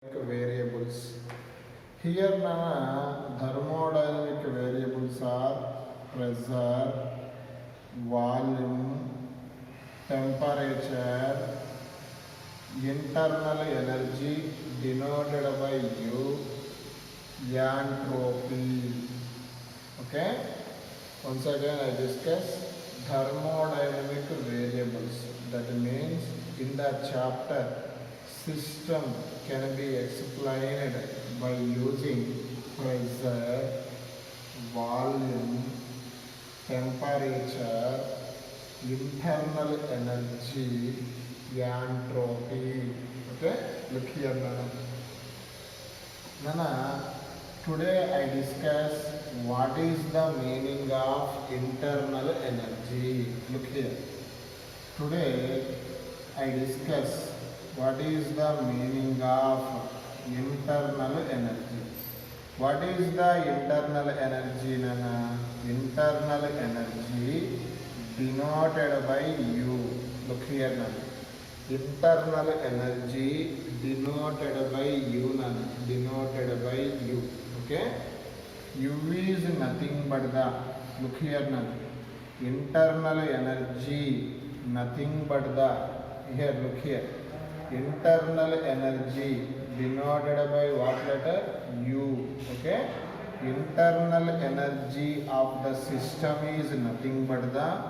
variables. Here thermodynamic variables are pressure, volume, temperature, internal energy denoted by U, entropy. Okay? Once again I discuss thermodynamic variables. That means in the chapter system can be explained by using pressure, volume, temperature, internal energy, entropy. Okay, look here Nana. Today I discuss what is the meaning of internal energy. Look here. Today I discuss what is the meaning of internal energy. What is the internal energy, Nana? Internal energy denoted by U. Look here, Nana. Internal energy denoted by U, Nana. Denoted by U. Okay? U is nothing but the, look here, Nana. Internal energy, nothing but the, here, look here. Internal energy denoted by what letter? U. Okay? Internal energy of the system is nothing but the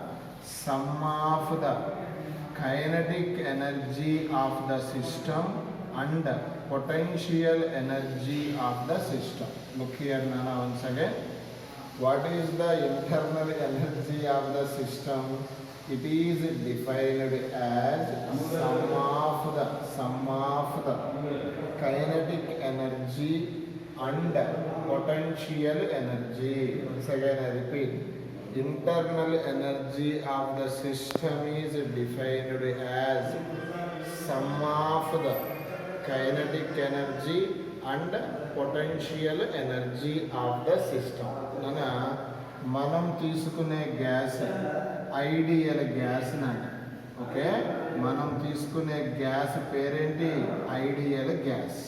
sum of the kinetic energy of the system and potential energy of the system. Look here, Nana, once again. What is the internal energy of the system? It is defined as sum of the kinetic energy and potential energy. Once again I repeat. Internal energy of the system is defined as sum of the kinetic energy and potential energy of the system. Nana, మనం తీసుకునే gas ideal gas నాన్న. Okay, మనం తీసుకునే gas పేరేంటి? Ideal gas.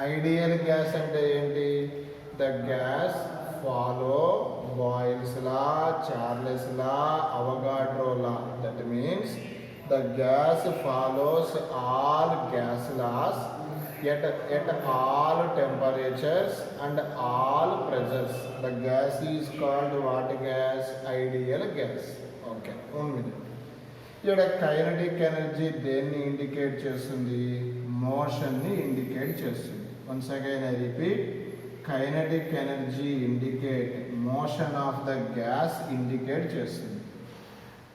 Ideal gas అంటే ఏంటి? The gas follow boils law, Charles law, Avogadro law. That means the gas follows all gas laws at all temperatures and all pressures. The gas is called what gas? Ideal gas. Okay, 1 minute. ఇక్కడ kinetic energy దేన్ని indicate చేస్తుంది? మోషన్ని indicate చేస్తుంది. Once again I repeat. Kinetic energy indicate motion of the gas indicate చేస్తుంది.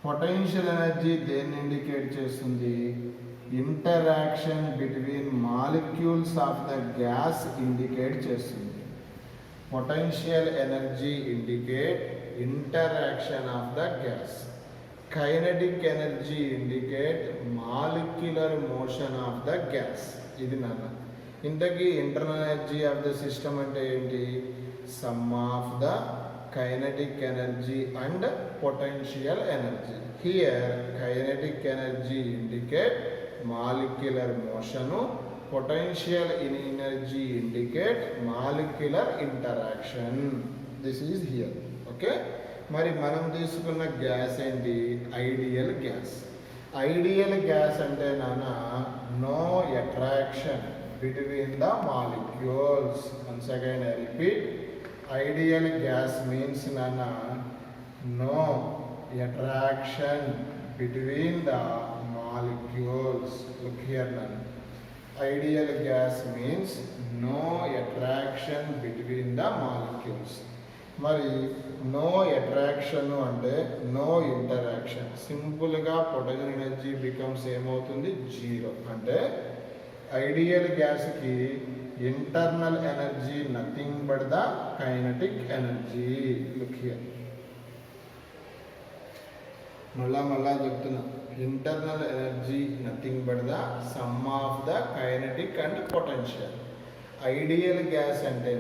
Potential energy దేన్ని indicate చేస్తుంది? Interaction between molecules of the gas indicate చేస్తుంది. Potential energy indicate interaction of the gas. Kinetic energy indicate molecular motion of the gas. ఇది నాన్న. ఇంతకీ internal energy of the system అంటే ఏంటి? Sum of the kinetic energy and potential energy. Here kinetic energy indicate molecular motion, potential energy indicate molecular interaction. This is here. Okay, మరి మనం తీసుకున్న gas ఏంటి? Ideal gas. Ideal gas అంటే నాన్న no attraction between the molecules. Once again I repeat. Ideal gas means nana no attraction between the molecules. Look here nana. Ideal gas means no attraction between the molecules. మరి no attraction అంటే no interaction. సింపుల్గా potential energy becomes ఏమవుతుంది? Zero. అంటే ideal గ్యాస్కి internal energy nothing but the kinetic energy. Look here. మళ్ళా చెప్తున్నా. Internal energy nothing but the sum of the kinetic and potential. Ideal gas అంటే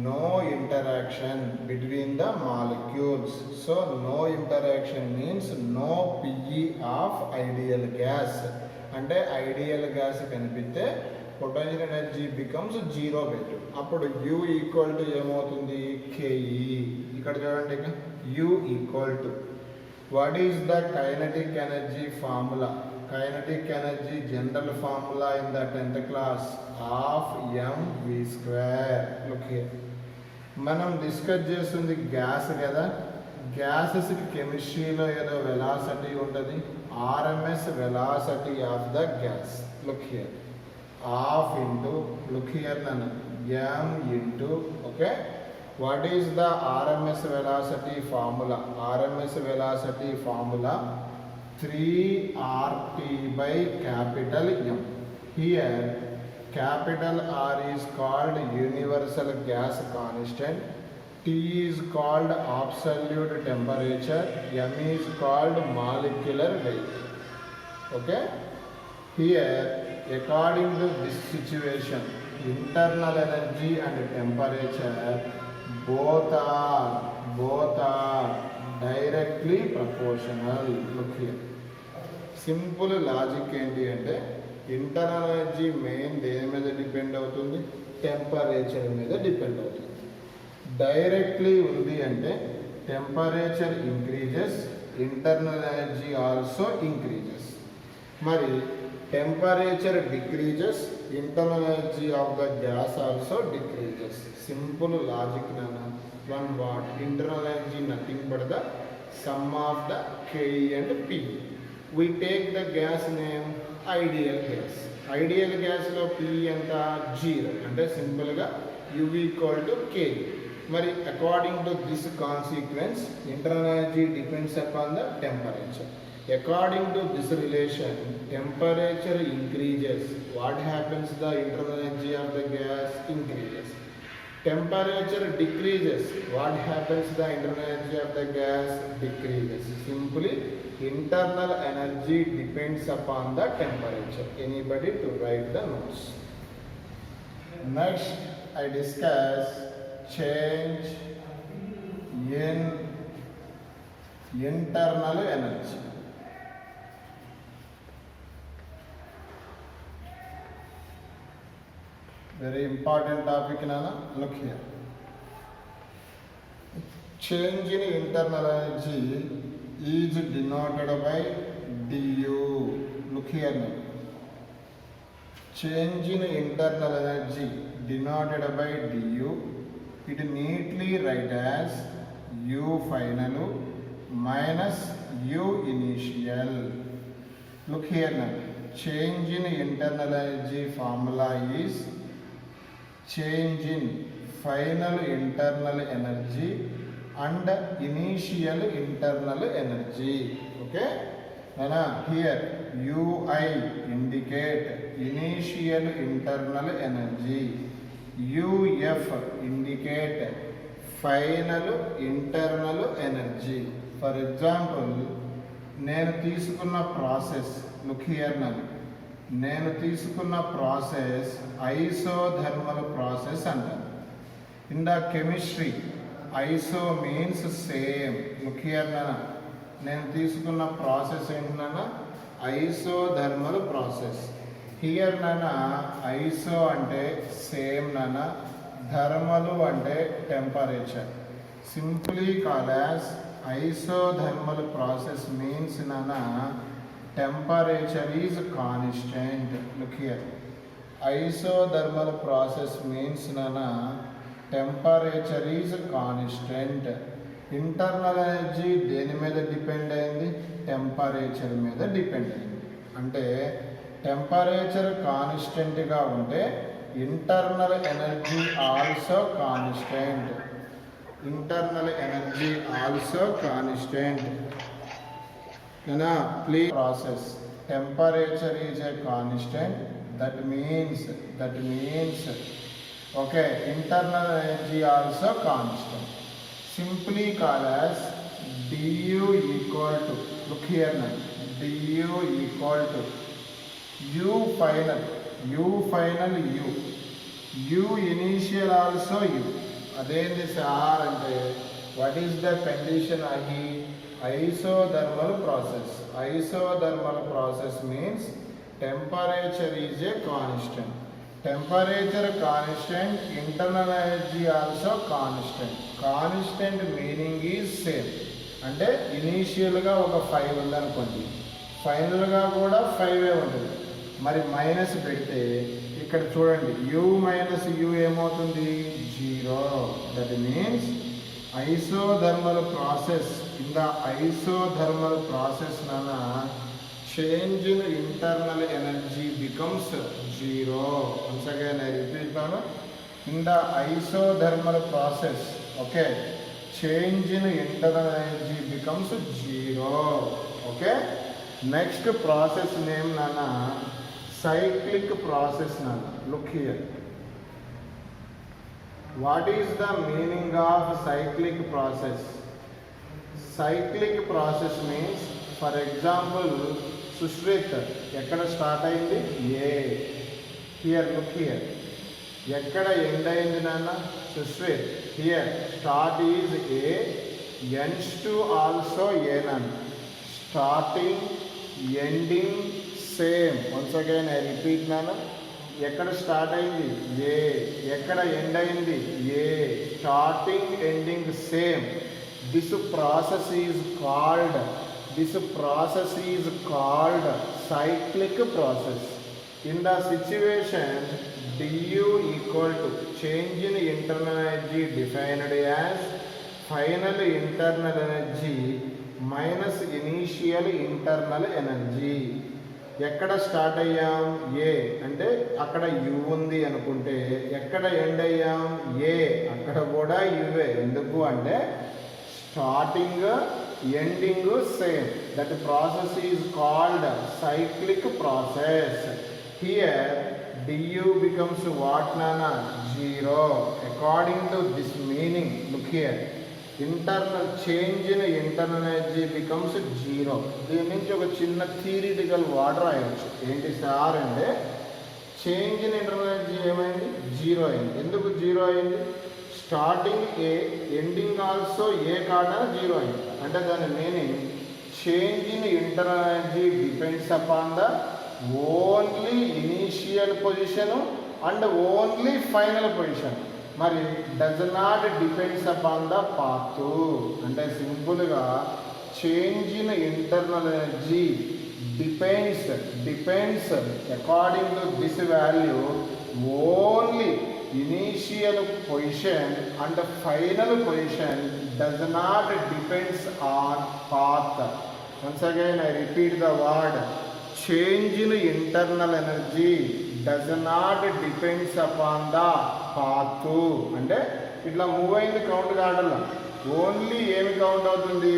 no interaction between the molecules. So no interaction means no PE of ideal gas. అంటే ideal gas కనిపిస్తే potential energy becomes 0 పెట్టు. అప్పుడు U equal to ఏమవుతుంది, KE. ఇక్కడ చూడండి, ఇక U equal to what is the kinetic energy formula. Kinetic energy general formula in the 10th class half mv². Okay, మనం discuss చేస్తుంది గ్యాస్ కదా. గ్యాసెస్కి కెమిస్ట్రీలో ఏదో వెలాసిటీ ఉంటుంది, RMS velocity of the gas. Look here, half into look here నన్ను m into okay what is the RMS velocity formula. RMS velocity formula 3RT by capital M. Here capital R is called universal gas constant, T is called absolute temperature, M is called molecular weight. Okay, here according to this situation, internal energy and temperature both are directly proportional. Look here, simple logic ఏంటి అంటే internal energy main దేని మీద depend అవుతుంది, temperature మీద depend అవుతుంది. Directly ఉంది అంటే temperature increases, internal energy also increases. మరి temperature decreases, internal energy of the gas also decreases. Simple logic నానా. One what internal energy nothing but the sum of the KE and PE. we take the gas name ideal gas. Ideal గ్యాస్లో P ఎంత 0 అంటే సింపుల్గా U equal to K. మరి according to this consequence internal energy depends upon the temperature. According to this relation, temperature increases. What happens? The internal energy of the gas increases. Temperature decreases. What happens? The internal energy of the gas decreases. Simply, internal energy depends upon the temperature. Anybody to write the notes? Next, I discuss change in internal energy. Very important topic, Nana. Look here. Change in internal energy is denoted by du. Look here now. Change in internal energy denoted by du. It neatly write as U final minus U initial. Look here now. Change in internal energy formula is change in final internal energy and initial internal energy. Okay, Nana, here UI indicate initial internal energy, UF indicate final internal energy. For example, నేను తీసుకున్న process, look here నన్ను, నేను తీసుకున్న process isothermal process అంటారు. In the chemistry iso means same. Look here నాన్న, నేను తీసుకున్న process ఏంటన్నా ఐసోథర్మల్ ప్రాసెస్. హియర్ నాన్న ఐసో అంటే సేమ్ నాన్న, థర్మలు అంటే temperature. Simply call as isothermal process means నాన్న temperature is constant. Look here, isothermal process means nana temperature is constant. Internal energy దేని మీద డిపెండ్ అయింది, టెంపరేచర్ మీద డిపెండ్ అయింది. అంటే టెంపరేచర్ కాన్స్టెంట్గా ఉంటే internal energy also constant. Internal energy also constant. Please process temperature is a constant, that means okay, internal energy also constant. Simply call as du equal to, look here now, du equal to u final u initial also u. అదేంటి sir అంటే what is the condition ahi? Isothermal process. Isothermal process means temperature is a constant. temperature constant, internal energy also constant. Constant meaning is same. అంటే ఇనీషియల్గా ఒక 5 ఉందనుకోండి, ఫైనల్గా కూడా 5 ఉంటుంది. మరి మైనస్ పెడితే ఇక్కడ చూడండి, u మైనస్ u ఏమవుతుంది? 0. That means isothermal process. In the isothermal process nana, change in internal energy becomes 0. Once again I repeat nana, in the isothermal process, okay, change in internal energy becomes 0. Okay, next process name nana, cyclic process nana. Look here, what is the meaning of cyclic process? Cyclic process means, for example, Sushrit ekkada start ayindi? A. Here, look here, ekkada end ayindi nana? Sushrit, here start is A, ends to also A nana. Starting, ending same. Once again I repeat nana, ఎక్కడ start అయింది? A. ఎక్కడ end అయింది? A. Starting ending same. This process is called cyclic process. In the situation du equal to change in internal energy defined as final internal energy minus initial internal energy. ఎక్కడ start అయ్యాం? A అంటే అక్కడ you ఉంది అనుకుంటే, ఎక్కడ end అయ్యాం? ఏ. అక్కడ కూడా యువే. ఎందుకు అంటే starting ending same. That process is called cyclic process. Here du becomes what nana? 0. According to this meaning, look here, internal change in internal energy becomes 0. దీని నుంచి ఒక చిన్న థియరిటికల్ వాటర్ రాయవచ్చు. ఏంటి సార్ అంటే, చేంజ్ ఇన్ ఇంటర్నల్ ఎనర్జీ ఏమైంది? 0 అయింది. ఎందుకు 0 అయింది? Starting A, ending also A కాడా 0 అయింది. అంటే దాని meaning, change in internal energy depends upon the only initial position and only final position. మరి does not depends upon the path. అంటే సింపుల్గా change in internal energy depends according to this value only initial position and final position, does not depends on path. Once again I repeat the word, change in internal energy does not depends upon the path. అంటే ఇట్లా move అయింది count కావడంలో, only ఏమి count అవుతుంది?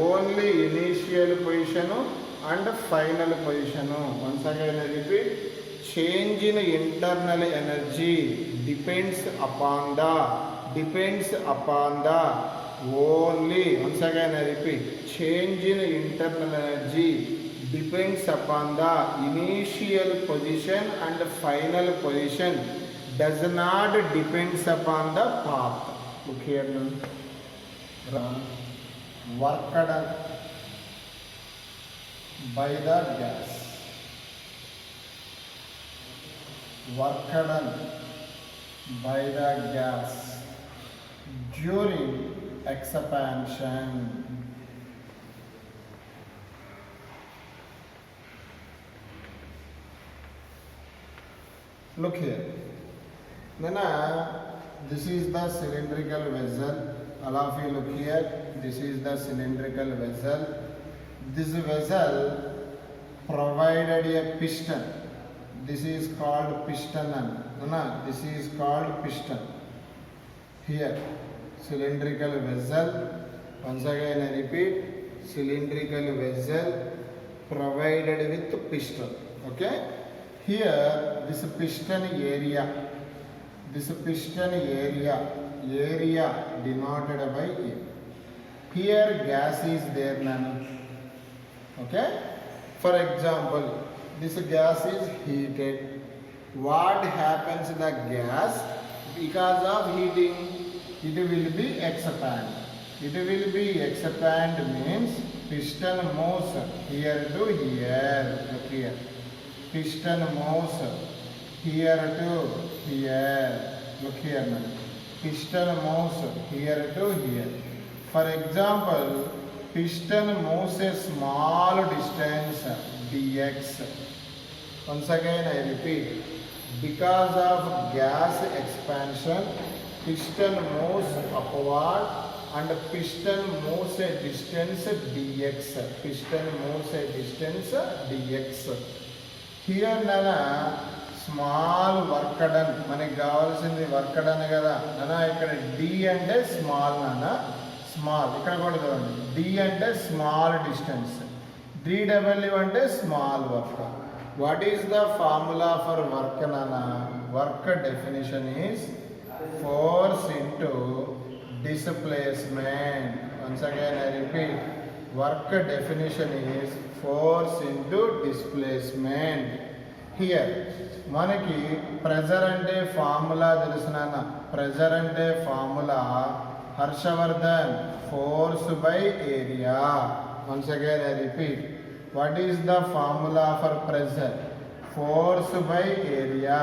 Only initial position and final position. Once again I repeat, change in internal energy depends upon the only, once again I repeat, change in internal energy depends upon the initial position and final position, does not depends upon the path. Look here now, work done by the gas, work done by the gas during expansion. Look here, Nana, this is the cylindrical vessel. All of you look here, this is the cylindrical vessel. This vessel provided a piston. This is called piston. Nana, this is called piston. Here, cylindrical vessel. Once again I repeat, cylindrical vessel provided with piston. Okay. Here, this piston area denoted by A. Here gas is there nana. Okay. For example, this gas is heated. What happens to the gas? Because of heating, it will be expand. It will be expand means piston moves here to here. Look here. Piston moves here to here. Look here now. Piston moves here to here. For example, piston moves a small distance dx. Once again I repeat, because of gas expansion, piston moves upward and piston moves a distance dx. Piston moves a distance dx. Here nana small work done. మనకి కావాల్సింది work done కదా నానా. ఇక్కడ d అంటే small నానా, small. ఇక్కడ కూడా చూడండి, d అంటే స్మాల్ డిస్టెన్స్, dw అంటే small work. What is the formula for work నానా? Work definition is force into displacement. Once again I repeat, work definition is force into displacement. Here మనకి pressure అంటే formula తెలుసునా? Pressure అంటే formula Harshavardhan, force by area. Once again I repeat, what is the formula for pressure? Force by area.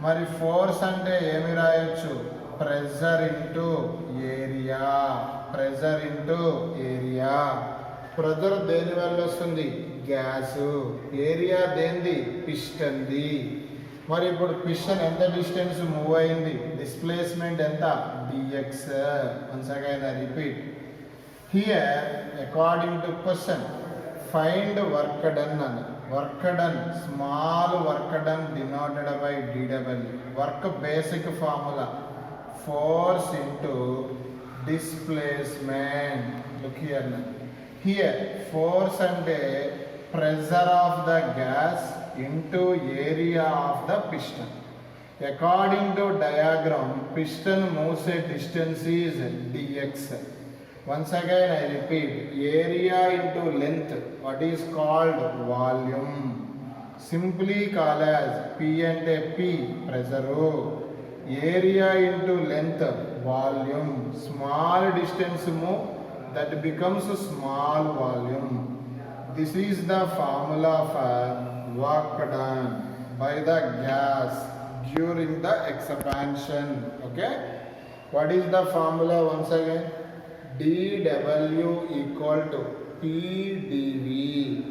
మరి force అంటే ఏమి రాయొచ్చు? Pressure into area. Pressure into area. Pressure దేని వల్ల వస్తుంది? గ్యాసు. ఏరియా దేనిది? పిస్టన్ది. మరి ఇప్పుడు పిస్టన్ ఎంత డిస్టెన్స్ మూవ్ అయింది? డిస్ప్లేస్మెంట్ ఎంత? dx. Once again I repeat, here according to question find work done అని. Work done, small work done denoted by dw. Work basic formula force into displacement. Look here నా. Here force అంటే pressure of the gas into area of the piston. According to diagram, piston moves a distance is dx. Once again I repeat, area into length, what is called volume, simply called as P ante P, pressure. Area into length, volume. Small distance move, that becomes a small volume. This is the formula for work done by the gas during the expansion. Okay, what is the formula? Once again, dw equal to pdv.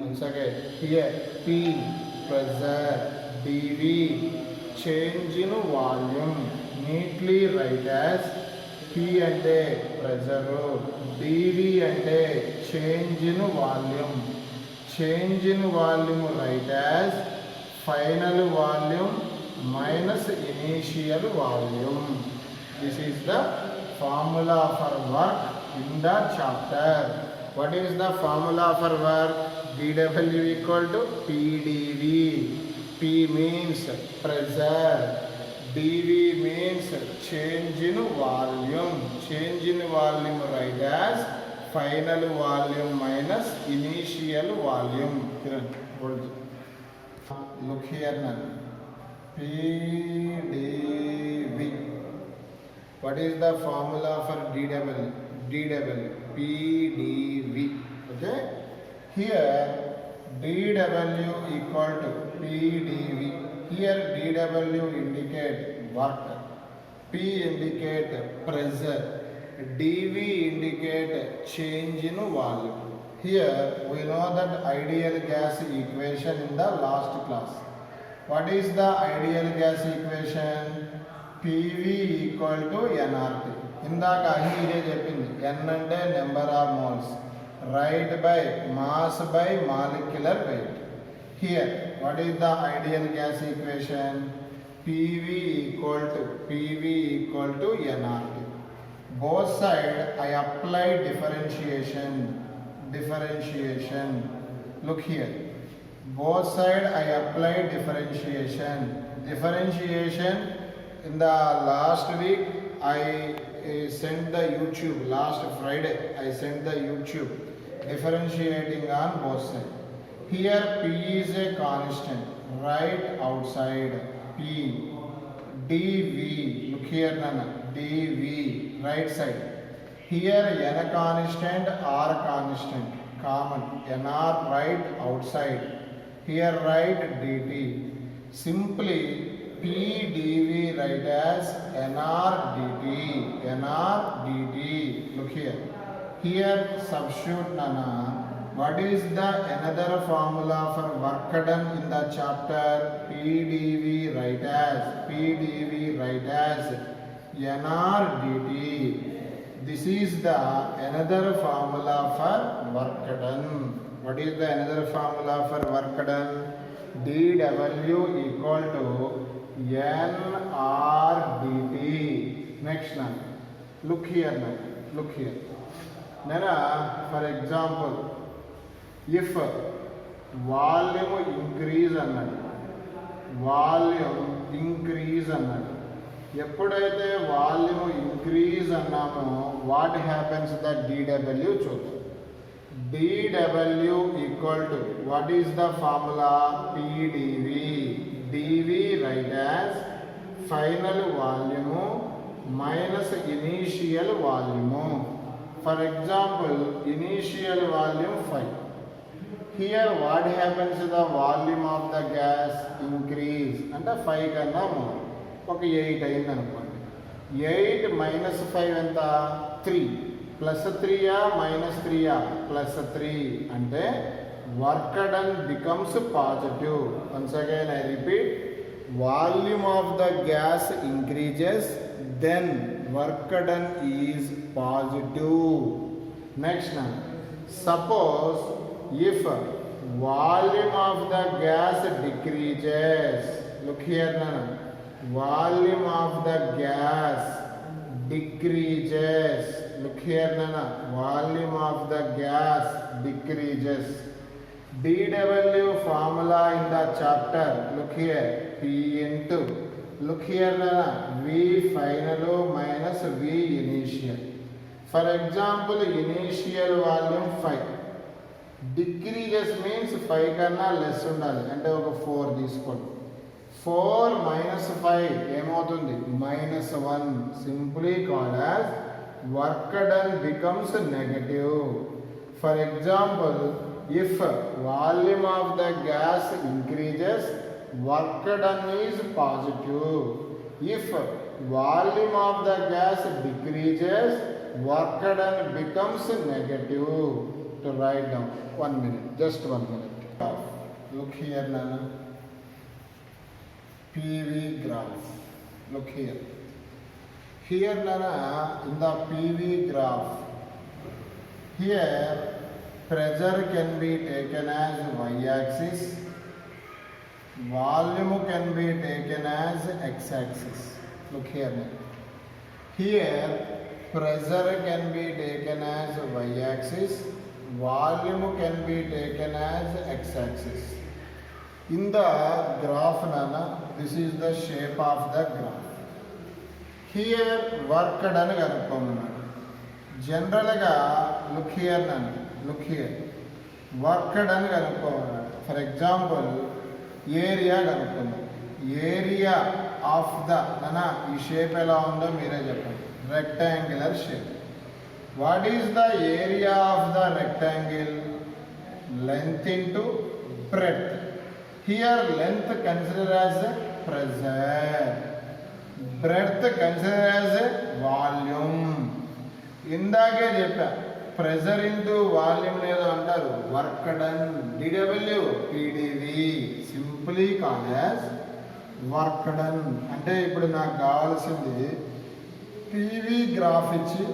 Once again, here P pressure, dv change in volume. Neatly write as P ante pressure, dv ante change in volume. Change in volume write as final volume minus initial volume. This is the formula for work in the chapter. What is the formula for work? dw equal to pdv. P means pressure, dv means change in volume. Change in volume write as final volume minus initial volume. Look here now, pdv. What is the formula for dw? dw pdv. Okay, here dw equal to pdv. Here dw indicate work, p indicate pressure, dv indicate change in volume. Here we know that ideal gas equation in the last class. What is the ideal gas equation? PV equal to nRT. ఇందాక అహి ఇదే చెప్పింది. n అంటే number of moles, right by mass by molecular weight. Here what is the ideal gas equation? PV equal to nRT. Both side I apply differentiation. Look here, both side I apply differentiation. In the last week I sent the YouTube. Last Friday I sent the YouTube differentiating on both sides. Here P is a constant, right outside P. dV, look here nana, dV right side. Here n constant, r constant, common, nr right outside. Here write dt. Simply PdV write as NR dt. Look here. Here substitute Nana. What is the another formula for work done in the chapter? PdV write as NR dt. This is the another formula for work done. What is the another formula for work done? dW equal to NR dt. Next now. Look here now. Look here. Now, for example, if volume increase అన్నాడు ఎప్పుడైతే volume increase అన్నామో what happens the dW చూద్దాం. dW equal to what is the formula? PdV. dV write as final volume minus initial volume. For example, initial volume 5. Here what happens to the volume of the gas? Increase. అంటే 5 కన్నా more. ఒక 8 అయింది అనుకోండి. 8 minus 5 ఎంత? 3. Plus 3 minus 3 plus 3 అంటే work done becomes positive. Once again I repeat, volume of the gas increases, then work done is positive. Next now, suppose if volume of the gas decreases, look here now, volume of the gas decreases, look here now, volume of the gas decreases. dW formula in the chapter, look here, P into, look here now, V final minus V initial. For example, initial volume 5. Decreases means 5 కన్నా less ఉండాలి, అంటే ఒక 4 తీసుకోండి. 4 minus 5 ఏమవుతుంది? -1. Simply called as work done becomes negative. For example, if volume of the gas increases, work done is positive. If volume of the gas decreases, work done becomes negative. To write down, 1 minute, just 1 minute. Look here Nana, PV graph. Look here. Here Nana, in the PV graph, here pressure can be taken as y-axis, volume can be taken as x-axis. Look here Nana. Here pressure can be taken as y-axis, volume can be taken as x-axis. In the graph Nana, this is the shape of the graph. Here work done కనుక్కోమన్నాడు. జనరల్గా look here Nana, look here, work done కనుక్కోమన్నాడు. For example, area కనుక్కోమన్నాడు. Area of the Nana, ఈ shape ఎలా ఉందో మీరే చెప్పండి. Rectangular shape. What is the area of the rectangle? Length into breadth. Here length considered as pressure, breadth considered as volume. ఇందాకే చెప్పా, pressure into volume ఏదో అంటారు, work done. dW PdV simply called as work done. అంటే ఇప్పుడు నాకు కావాల్సింది PV graph ఇచ్చి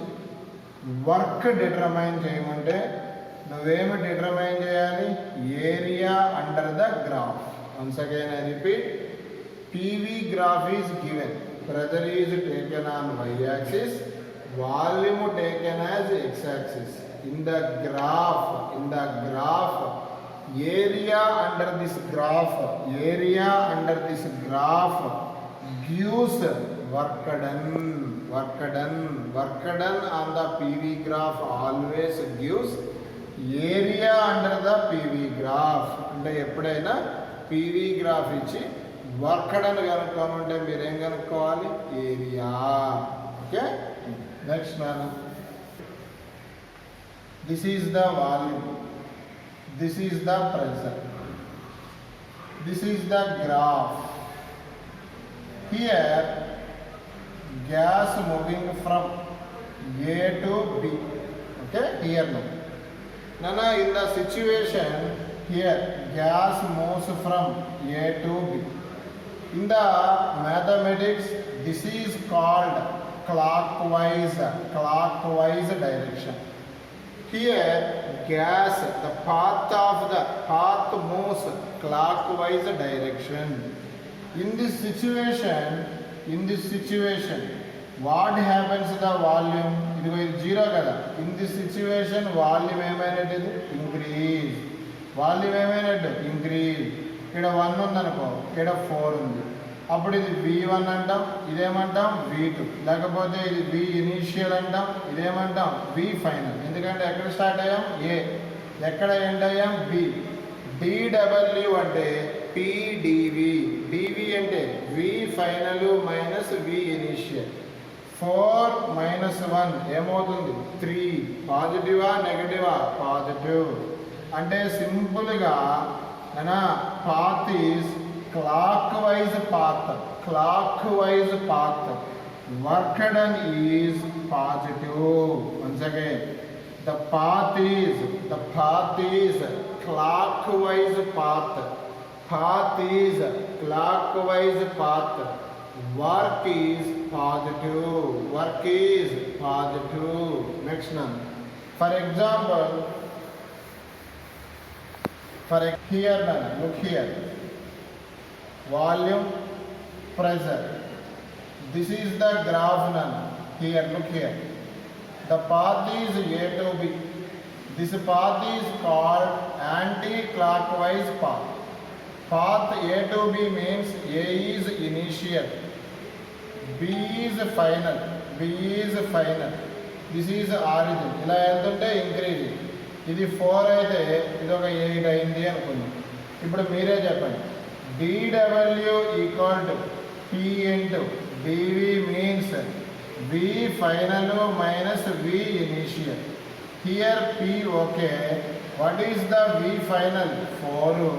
work determine చేయమంటే నువ్వేమి డిటర్మైన్ చేయాలి? Area under the graph. Once again I repeat, PV graph is given, pressure is taken on y axis, volume taken as x axis. In the graph, area under this graph gives work done on the PV graph always gives area under the PV graph. అంటే ఎప్పుడైనా PV graph ఇచ్చి work done కనుక్కోమంటే మీరేం కనుక్కోవాలి? Area. Okay, next మనం, this is the volume, this is the pressure, this is the graph. here gas moving from A to B. Okay, here now. Nana, in the situation here gas moves from A to B. In the mathematics, this is called clockwise direction. Here gas, the path moves clockwise direction. In this situation, what happens to the volume? It is 0 kada. In this situation, volume increase. Volume increase. ఇక్కడ 1 ఉందనుకో, ఇక్కడ 4 ఉంది. అప్పుడు ఇది V1 అంటాం, ఇదేమంటాం V2. లేకపోతే ఇది V initial అంటాం, ఇదేమంటాం V ఫైనల్. ఎందుకంటే ఎక్కడ స్టార్ట్ అయ్యాం A, ఎక్కడ ఎండ్ అయ్యాం B. dW అంటే PdV. dV అంటే V final minus V initial. 4 minus 1 ఏమవుతుంది 3. పాజిటివా నెగటివా? పాజిటివ్. అంటే సింపుల్గా path is clockwise path. Work done is positive. Once again, the path is clockwise path. Path is clockwise path. Work is positive. Next one. For example, here now, look here. Volume, pressure. This is the graph now. Here, look here. The path is A to B. This path is called anti-clockwise path. Path A to B means A is initial, B is final. This is origin. ఇలా వెళ్తుంటే increasing. ఇది 4 అయితే ఇది ఒక 8 అయింది అనుకుందాం. ఇప్పుడు మీరే చెప్పండి. dW equal to P into dV means V final minus V initial. Here P okay. What is the V final? 4.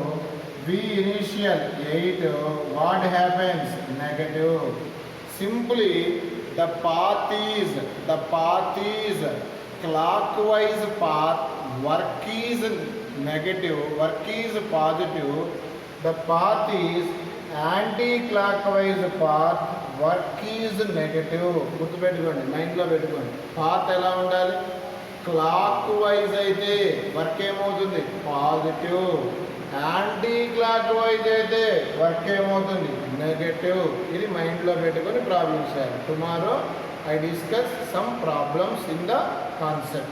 V initial 8. What happens? Negative. Simply the path is clockwise path. Work is negative. Work is positive. The path is anti-clockwise path. Work is negative. గుర్తుపెట్టుకోండి, మైండ్లో పెట్టుకోండి. Path ఎలా ఉండాలి? Clock wise అయితే work ఏమవుతుంది? Positive. Anti clock wise అయితే work ఏమవుతుంది? Negative. ఇది మైండ్లో పెట్టుకొని ప్రాబ్లమ్స్ చేయాలి. Tomorrow I discuss some problems in the concept.